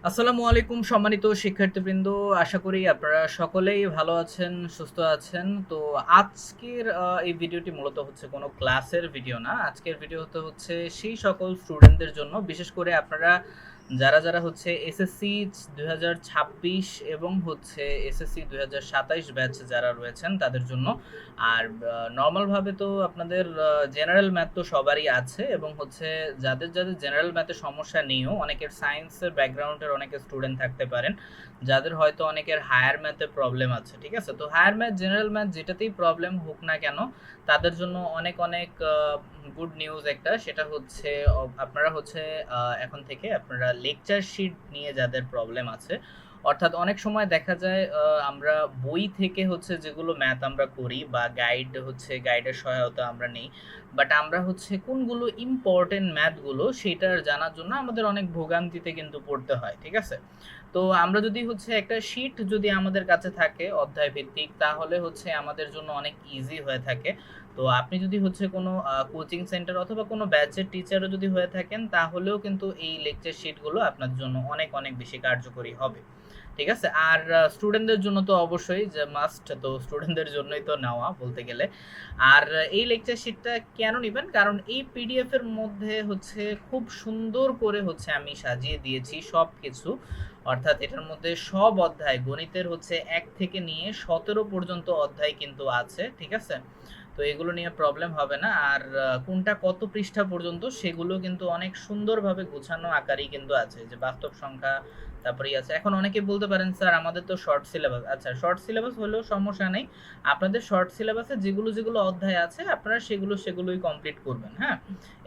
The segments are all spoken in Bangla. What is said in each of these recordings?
আসসালামু আলাইকুম সম্মানিত শিক্ষার্থীবৃন্দ। আশা করি আপনারা সকলেই ভালো আছেন, সুস্থ আছেন। তো আজকের এই ভিডিওটি মূলত হচ্ছে কোনো ক্লাসের ভিডিও না। আজকের ভিডিওতে হচ্ছে সেই সকল স্টুডেন্টদের জন্য, বিশেষ করে আপনারা যারা হচ্ছে এসএসসি ২০২৬ এবং হচ্ছে এসএসসি ২০২৭ ব্যাচ যারা রয়েছেন তাদের জন্য। আর নরমালভাবে তো আপনাদের জেনারেল ম্যাথ তো সবারই আছে, এবং হচ্ছে যাদের জেনারেল ম্যাথে সমস্যা নেইও, অনেকের সায়েন্সের ব্যাকগ্রাউন্ডের অনেকে স্টুডেন্ট থাকতে পারেন যাদের হয়তো অনেকের হায়ার ম্যাথে প্রবলেম আছে। ঠিক আছে, তো হায়ার ম্যাথ জেনারেল ম্যাথ যেটাতেই প্রবলেম হোক না কেন, তাদের জন্য অনেক অনেক গুড নিউজ একটা, সেটা হচ্ছে আপনারা হচ্ছে এখন থেকে আপনারা লেকচার শিট নিয়ে যাদের প্রবলেম আছে, অর্থাৎ অনেক সময় দেখা যায় আমরা বই থেকে হচ্ছে যেগুলো ম্যাথ আমরা করি বা গাইডের সহায়তা আমরা নেই, বাট আমরা হচ্ছে কোনগুলো ইম্পর্টেন্ট ম্যাথগুলো সেটার জানার জন্য আমাদের অনেক ভোগান্তিতে কিন্তু পড়তে হয়। ঠিক আছে, তো আমরা যদি হচ্ছে একটা শিট যদি আমাদের কাছে থাকে অধ্যায় ভিত্তিক, তাহলে হচ্ছে আমাদের জন্য অনেক ইজি হয়ে থাকে। তো আপনি যদি হচ্ছে কোনো কোচিং সেন্টার অথবা কোনো ব্যাচের টিচারও যদি হয়ে থাকেন, তাহলেও কিন্তু এই লেকচার শিটগুলো আপনার জন্য অনেক অনেক বেশি কার্যকরী হবে। ঠিক আছে, আর স্টুডেন্টদের জন্য তো অবশ্যই যে মাস্ট, তো স্টুডেন্টদের জন্যই তো নেওয়া বলতে গেলে। আর এই লেকচার শিটটা কেন নেবেন, কারণ এই পিডিএফ এর মধ্যে হচ্ছে খুব সুন্দর করে হচ্ছে আমি সাজিয়ে দিয়েছি সব কিছু, অর্থাৎ এটার মধ্যে সব অধ্যায় গণিতের হচ্ছে ১ থেকে নিয়ে ১৭ পর্যন্ত অধ্যায় কিন্তু আছে। ঠিক আছে, তো এগুলো নিয়ে প্রবলেম হবে না। আর কোনটা কত পৃষ্ঠা পর্যন্ত সেগুলো কিন্তু অনেক সুন্দরভাবে গোছানো আকারেই কিন্তু আছে, যে বাস্তব সংখ্যা তারপরেই আছে। এখন অনেকে বলতে পারেন স্যার আমাদের তো শর্ট সিলেবাস। আচ্ছা, শর্ট সিলেবাস হলেও সমস্যা নেই, আপনাদের শর্ট সিলেবাসে যেগুলো যেগুলো অধ্যায় আছে আপনারা সেগুলোই কমপ্লিট করবেন। হ্যাঁ,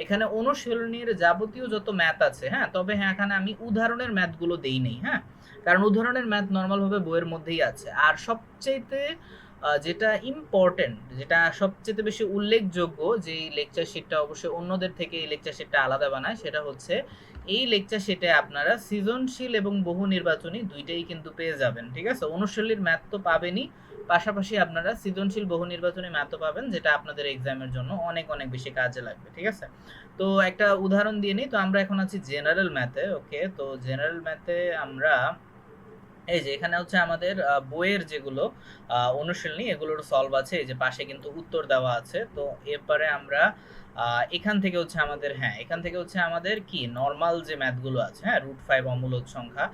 এখানে অনুশীলনীর যাবতীয় যত ম্যাথ আছে, হ্যাঁ, তবে হ্যাঁ এখানে আমি উদাহরণের ম্যাথগুলো দেই নেই। হ্যাঁ, কারণ উদাহরণের ম্যাথ নর্মালভাবে বইয়ের মধ্যেই আছে। আর সবচেয়ে যেটা ইম্পর্টেন্ট, যেটা সবচেয়ে বেশি উল্লেখযোগ্য, যে এই লেকচার শিটটা অবশ্যই অন্যদের থেকে এই লেকচার শিটটা আলাদা বানায়, সেটা হচ্ছে এই লেকচার শিটে আপনারা সৃজনশীল এবং বহু নির্বাচনী দুইটাই কিন্তু পেয়ে যাবেন। ঠিক আছে, অনুশীলনীর ম্যাথ তো পাবেনই, পাশাপাশি আপনারা সৃজনশীল বহু নির্বাচনী ম্যাথও পাবেন, যেটা আপনাদের এক্সামের জন্য অনেক অনেক বেশি কাজে লাগবে। ঠিক আছে, তো একটা উদাহরণ দিয়ে নিই। তো আমরা এখন আছি জেনারেল ম্যাথে। ওকে, তো জেনারেল ম্যাথে আমরা এই যে এখানে হচ্ছে আমাদের বইয়ের যেগুলো অনুশীলনী, এগুলোর সলভ আছে, এই যে পাশে কিন্তু উত্তর দেওয়া আছে। তো এরপরে আমরা এখান থেকে হচ্ছে আমাদের, হ্যাঁ এখান থেকে হচ্ছে আমাদের কি নর্মাল যে ম্যাথগুলো আছে, হ্যাঁ √5 অমূলদ সংখ্যা।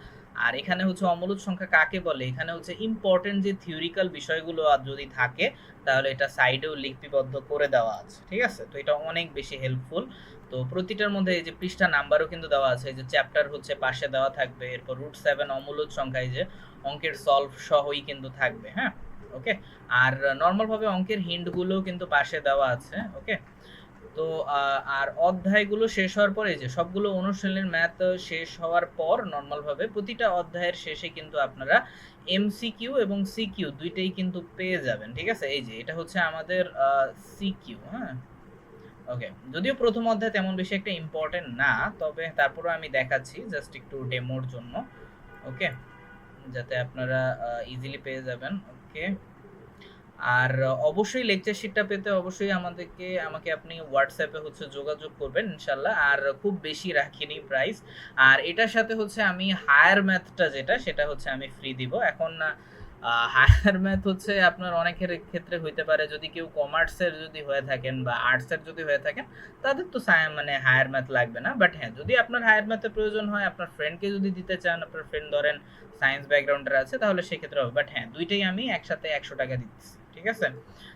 আর এখানে হচ্ছে অমূলদ সংখ্যা কাকে বলে, এখানে হচ্ছে ইম্পর্টেন্ট যে থিওরিক্যাল বিষয়গুলো আর যদি থাকে, তাহলে এটা সাইডেও লিপিবদ্ধ করে দেওয়া আছে। ঠিক আছে, তো এটা অনেক বেশি হেল্পফুল। তো প্রতিটার মধ্যে এই যে পৃষ্ঠা নাম্বারও কিন্তু দেওয়া আছে, এই যে চ্যাপ্টার হচ্ছে পাশে দেওয়া থাকবে, এরপর √7 অমূলদ সংখ্যা, এই যে অঙ্কের সলভ সহই কিন্তু থাকবে। হ্যাঁ, ওকে, আর নর্মাল ভাবে অঙ্কের হিন্ট গুলোও কিন্তু পাশে দেওয়া আছে। ওকে, তো আর অধ্যায়গুলো শেষ হওয়ার পরে, যে সবগুলো অনুশীলনের ম্যাথ শেষ হওয়ার পর নর্মাল ভাবে প্রতিটা অধ্যায়ের শেষে কিন্তু আপনারা এমসিকিউ এবং সিকিউ দুইটাই কিন্তু পেয়ে যাবেন। ঠিক আছে, এই যে এটা হচ্ছে আমাদের সিকিউ। হ্যাঁ, ওকে, যদিও প্রথম অধ্যায় তেমন বেশি একটা ইম্পর্টেন্ট না, তবে তারপরও আমি দেখাচ্ছি জাস্ট একটু ডেমোর জন্য। ওকে, যাতে আপনারা ইজিলি পেয়ে যাবেন। ওকে, আর অবশ্যই লেকচার শিটটা পেতে অবশ্যই আমাকে আপনি হোয়াটসঅ্যাপে হচ্ছে যোগাযোগ করবেন ইনশাল্লাহ। আর খুব বেশি রাখিনি প্রাইস। আর এটার সাথে হচ্ছে আমি হায়ার ম্যাথটা যেটা, সেটা হচ্ছে আমি ফ্রি দিব এখন। হায়ার ম্যাথ হচ্ছে আপনার অনেকের ক্ষেত্রে হইতে পারে, যদি কেউ কমার্সের যদি হয়ে থাকেন বা আর্টসের যদি হয়ে থাকেন, তাদের তো মানে হায়ার ম্যাথ লাগবে না। বাট হ্যাঁ, যদি আপনার হায়ার ম্যাথের প্রয়োজন হয়, আপনার ফ্রেন্ডকে যদি দিতে চান, আপনার ফ্রেন্ড ধরেন সায়েন্স ব্যাকগ্রাউন্ডের আছে, তাহলে সেক্ষেত্রে হবে। বাট হ্যাঁ, দুইটাই আমি একসাথে 100 টাকা দিচ্ছি। ঠিক আছে,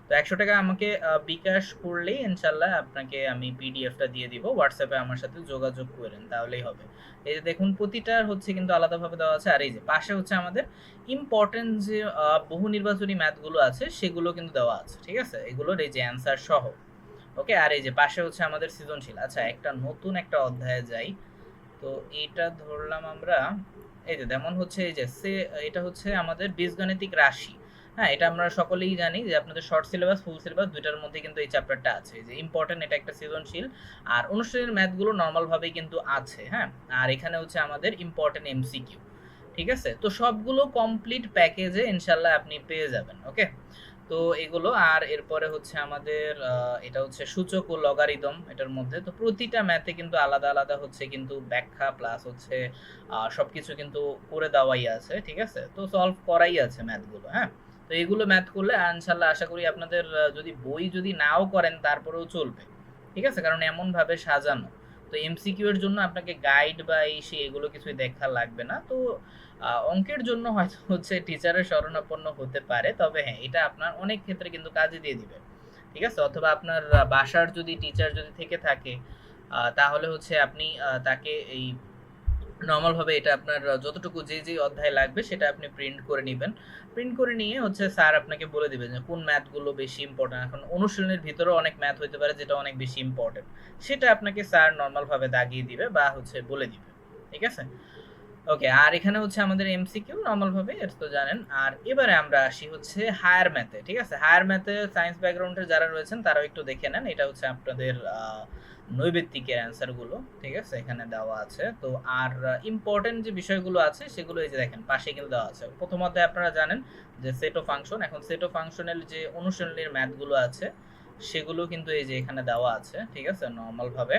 তো 100 টাকা আমাকে বিকাশ করলেই ইনশাল্লাহ আপনাকে আমি পিডিএফটা দিয়ে দিব। হোয়াটসঅ্যাপে আমার সাথে যোগাযোগ করেন, তাহলেই হবে। এই যে দেখুন, প্রতিটার হচ্ছে কিন্তু আলাদাভাবে দেওয়া আছে। আর এই যে পাশে হচ্ছে আমাদের ইম্পর্টেন্ট যে বহু নির্বাচনী ম্যাথগুলো আছে সেগুলো কিন্তু দেওয়া আছে। ঠিক আছে, এগুলোর এই যে অ্যান্সার সহ। ওকে, আর এই যে পাশে হচ্ছে আমাদের সৃজনশীল। আচ্ছা, একটা নতুন একটা অধ্যায়ে যাই। তো এটা ধরলাম আমরা, এই যে যেমন হচ্ছে এই যে এটা হচ্ছে আমাদের বীজগণিতিক রাশি। হ্যাঁ, এটা আমরা সকলেই জানি যে আপনাদের শর্ট সিলেবাস ফুল সিলেবাস দুইটার মধ্যে কিন্তু এই চ্যাপ্টারটা আছে, যে ইম্পর্টেন্ট, এটা একটা সৃজনশীল। আর অনুশীলনের ম্যাথগুলো নর্মাল ভাবেই কিন্তু আছে। হ্যাঁ, আর এখানে হচ্ছে আমাদের ইম্পর্টেন্ট এমসিকিউ। ঠিক আছে, তো সবগুলো কমপ্লিট প্যাকেজে ইনশাল্লাহ আপনি পেয়ে যাবেন। ওকে, তো এগুলো আর এরপরে হচ্ছে আমাদের এটা হচ্ছে সূচক ও লগারিদম এটার মধ্যে। তো প্রতিটা ম্যাথে কিন্তু আলাদা আলাদা হচ্ছে কিন্তু ব্যাখ্যা প্লাস হচ্ছে সবকিছু কিন্তু করে দেওয়াই আছে, ঠিক আছে? তো সলভ করাই আছে ম্যাথগুলো, হ্যাঁ? তো এগুলো ম্যাথ করলে ইনশাল্লাহ আশা করি আপনাদের যদি বই যদি নাও করেন তারপরেও চলবে, ঠিক আছে? কারণ এমন ভাবে সাজানো, তো এমসিকিউ এর জন্য আপনাকে গাইড বা এই সেই এগুলো কিছুই দেখা লাগবে না। তো অঙ্কের জন্য হয়তো হচ্ছে টিচারের শরণাপন্ন হতে পারে, তবে হ্যাঁ এটা আপনার অনেক ক্ষেত্রে কিন্তু কাজে দিয়ে দিবে, ঠিক আছে? অথবা আপনার বাসার যদি টিচার যদি থেকে থাকে তাহলে হচ্ছে আপনি তাকে এই নরমাল ভাবে এটা আপনার যতটুকু যে যে অধ্যায় লাগবে সেটা আপনি প্রিন্ট করে নেবেন। প্রিন্ট করে নিয়ে হচ্ছে স্যার আপনাকে বলে দিবেন যে কোন ম্যাথগুলো বেশি ইম্পর্টেন্ট। এখন অনুশীলনের ভিতরেও অনেক ম্যাথ হইতে পারে যেটা অনেক বেশি ইম্পর্টেন্ট, সেটা আপনাকে স্যার নরমাল ভাবে দাগিয়ে দিবে বা হচ্ছে বলে দিবে, ঠিক আছে? ওকে, আর এখানে হচ্ছে আমাদের এমসিকিউ নরমাল ভাবে এটা তো জানেন। আর এবারে আমরা আসি হচ্ছে হায়ার ম্যাথে, ঠিক আছে? হায়ার ম্যাথে সায়েন্স ব্যাকগ্রাউন্ডের যারা রয়েছেন তারাও একটু দেখে নেন। এটা হচ্ছে আপনাদের নৈবেত্তিকের অ্যান্সার গুলো, ঠিক আছে? এখানে দেওয়া আছে। তো আর ইম্পর্টেন্ট যে বিষয়গুলো আছে সেগুলো এই যে দেখেন পাশে কিন্তু দেওয়া আছে। প্রথম অধ্যায়ে আপনারা জানেন যে সেট অফ ফাংশন। এখন সেট অফ ফাংশনের যে অনুশীলনীর ম্যাথগুলো আছে সেগুলো কিন্তু এই যে এখানে দেওয়া আছে, ঠিক আছে? নরমাল ভাবে,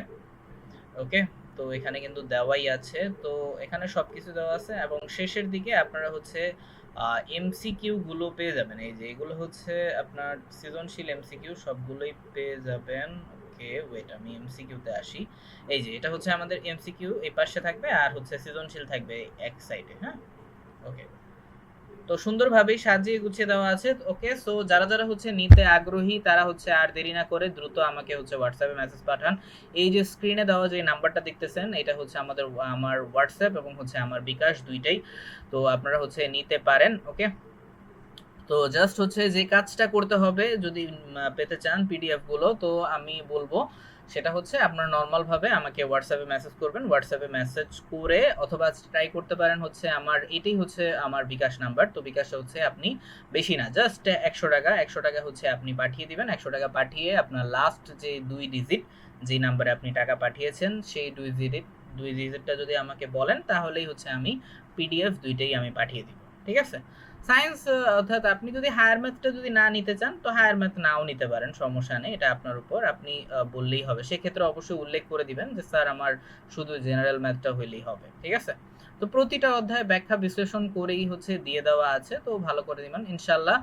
ওকে? তো এখানে কিন্তু দেওয়াই আছে। তো এখানে সবকিছু দেওয়া আছে এবং শেষের দিকে আপনারা হচ্ছে এমসিকিউ গুলো পেয়ে যাবেন। এই যে এগুলো হচ্ছে আপনার সৃজনশীল এমসিকিউ সবগুলোই পেয়ে যাবেন। ওকে, ওয়েট আমি এমসিকিউ তে আসি। এই যে এটা হচ্ছে আমাদের এমসিকিউ এই পাশে থাকবে আর হচ্ছে সৃজনশীল থাকবে এক সাইডে, হ্যাঁ? ওকে, তো সুন্দরভাবেই সাজিয়ে গুছিয়ে দেওয়া আছে। ওকে, সো যারা যারা হচ্ছে নিতে আগ্রহী তারা হচ্ছে আর দেরি না করে দ্রুত আমাকে হচ্ছে হোয়াটসঅ্যাপে মেসেজ পাঠান। এই যে স্ক্রিনে দেওয়া যে নাম্বারটা দেখতেছেন এটা হচ্ছে আমার হোয়াটসঅ্যাপ এবং হচ্ছে আমার বিকাশ দুইটাই। তো আপনারা হচ্ছে নিতে পারেন, ওকে? তো জাস্ট হচ্ছে যে কাজটা করতে হবে যদি পেতে চান পিডিএফ গুলো, তো আমি বলবো সেটা হচ্ছে আপনার নর্মাল ভাবে আমাকে হোয়াটসঅ্যাপে মেসেজ করবেন। হোয়াটসঅ্যাপে মেসেজ করে অথবা ট্রাই করতে পারেন হচ্ছে আমার এটাই হচ্ছে আমার বিকাশ নাম্বার। তো বিকাশে হচ্ছে আপনি বেশি না জাস্ট 100 টাকা, 100 টাকা হচ্ছে আপনি পাঠিয়ে দিবেন। 100 টাকা পাঠিয়ে আপনার লাস্ট যে 2 ডিজিট যে নাম্বারে আপনি টাকা পাঠিয়েছেন সেই 2 ডিজিটটা যদি আমাকে বলেন তাহলেই হচ্ছে আমি পিডিএফ দুইটাই আমি পাঠিয়ে দিব, ঠিক আছে? সায়েন্স অর্থাৎ আপনি যদি হায়ার ম্যাথটা যদি না নিতে চান তো হায়ার ম্যাথ নাও নিতে পারেন, সমস্যা নেই। এটা আপনার উপর, আপনি বললেই হবে। সেক্ষেত্রে অবশ্যই উল্লেখ করে দিবেন যে স্যার আমার শুধু জেনারেল ম্যাথটা হইলেই হবে, ঠিক আছে? তো প্রতিটা অধ্যায় ব্যাখ্যা বিশ্লেষণ করেই হচ্ছে দিয়ে দেওয়া আছে, তো ভালো করে দিবেন ইনশাল্লাহ।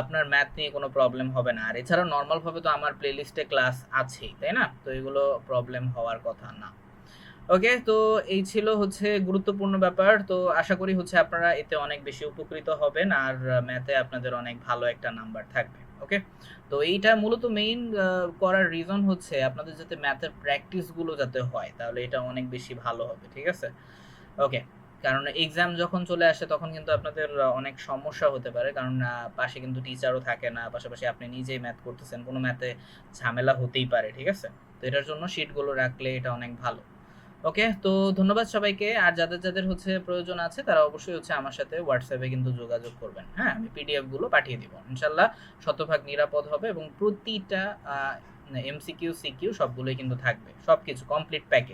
আপনার ম্যাথ নিয়ে কোনো প্রবলেম হবে না। আর এছাড়া নর্মাল ভাবে তো আমার প্লেলিস্টে ক্লাস আছেই, তাই না? তো এগুলো প্রবলেম হওয়ার কথা না। ওকে, তো এই ছিল হচ্ছে গুরুত্বপূর্ণ ব্যাপার। তো আশা করি হচ্ছে আপনারা এতে অনেক বেশি উপকৃত হবেন আর ম্যাথে আপনাদের অনেক ভালো একটা নাম্বার থাকবে, ওকে? তো এইটা মূলত মেইন করার রিজন হচ্ছে আপনাদের যাতে ম্যাথের প্র্যাকটিস গুলো যাতে হয়, তাহলে এটা অনেক বেশি ভালো হবে, ঠিক আছে? ওকে, কারণ এক্সাম যখন চলে আসে তখন কিন্তু আপনাদের অনেক সমস্যা হতে পারে, কারণ পাশে কিন্তু টিচারও থাকে না, পাশাপাশি আপনি নিজেই ম্যাথ করতেছেন, কোনো ম্যাথে ঝামেলা হতেই পারে, ঠিক আছে? তো এটার জন্য শিটগুলো রাখলে এটা অনেক ভালো। ওকে, তো ধন্যবাদ সবাইকে। আর যাদের যাদের হচ্ছে প্রয়োজন আছে তারা অবশ্যই হচ্ছে আমার সাথে হোয়াটসঅ্যাপে কিন্তু যোগাযোগ করবেন, হ্যাঁ? আমি পিডিএফ গুলো পাঠিয়ে দিব ইনশাল্লাহ। শতভাগ নিরাপদ হবে এবং প্রতিটা এমসিকিউ সিকিউ সবগুলোই কিন্তু থাকবে, সবকিছু কমপ্লিট প্যাকেজ।